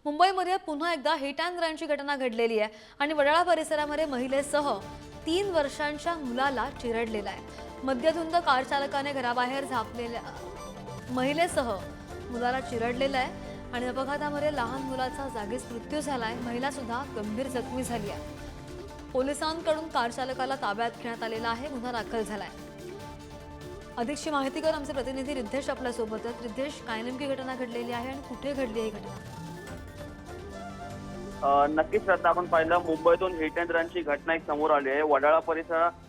मुंबईमध्ये पुन्हा एकदा हिट अँड रनची घटना घडलेली आहे आणि वडाळा परिसरामध्ये महिलेसह 3 वर्षांच्या मुलाला चिरडलेला आहे। मद्यधुंद कार चालकाने घराबाहेर झापलेल्या महिलेसह मुलाला चिरडलेला आहे आणि अपघातामध्ये लहान मुलाचा जागीच मृत्यू झालाय। महिला सुद्धा गंभीर जखमी झाली आहे। पोलिसांकडून कार चालकाला ताब्यात घेण्यात आलेला आहे। गुन्हा दाखल झालाय। अधिकची माहिती कर आमचे प्रतिनिधी रिद्धेश आपल्या सोबत आहेत। रिद्धेश, काय नेमकी घटना घडलेली आहे आणि कुठे घडली ही घटना? नक्कीच श्रद्धा, आपण पाहिलं मुंबईतून हिट अँड रनची घटना एक समोर आली आहे। वडाळा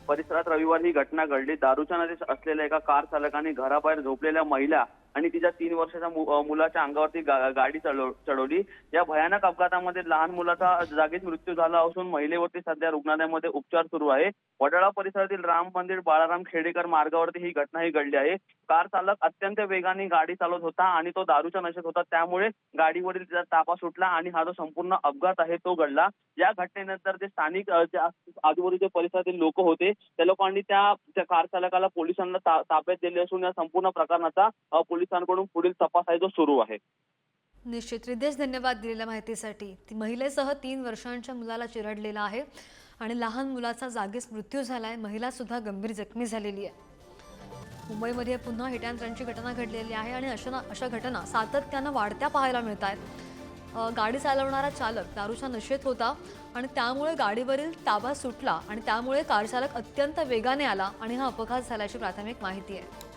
परिसरात रविवारी ही घटना घडली। दारूच्या नशेत असलेल्या एका कार चालकाने घराबाहेर झोपलेल्या महिला आणि तिच्या 3 वर्षाच्या मुलाच्या अंगावरती गाडी चढवली। या भयानक अपघातामध्ये लहान मुलाचा जागीच मृत्यू झाला असून महिलेवरती सध्या रुग्णालयामध्ये उपचार सुरू आहे। वडाळा परिसरातील राम मंदिर बाळाराम खेडेकर मार्गावरती ही घटना घडली आहे। कार चालक अत्यंत वेगाने गाडी चालवत होता आणि तो दारूच्या नशेत होता, त्यामुळे गाडीवरील त्याचा ताबा सुटला आणि हा जो संपूर्ण अपघात आहे तो घडला। या घटनेनंतर जे स्थानिक आजूबाजूच्या परिसरातील लोक होते त्या लोकांनी त्या कार चालकाला पोलिसांना ताब्यात दिले असून या संपूर्ण प्रकरणाचा पोलिसांकडून पुढील तपास आहे जो सुरू आहे। निश्चित रिद्धेश, धन्यवाद दिलेल्या माहितीसाठी। ती महिलेसह 3 वर्षांच्या मुलाला चिरडलेला आहे आणि लहान मुलाचा जागीच मृत्यू झालाय। महिला सुद्धा गंभीर जखमी झालेली आहे। मुंबईमध्ये पुन्हा हिट अँड रनची घटना घडलेली आहे आणि अशा घटना सातत्यानं वाढत्या पाहायला मिळत आहेत। गाडी चालवणारा चालक दारूच्या नशेत होता आणि त्यामुळे गाडीवरील ताबा सुटला आणि त्यामुळे कार चालक अत्यंत वेगाने आला आणि हा अपघात झाल्याची प्राथमिक माहिती आहे।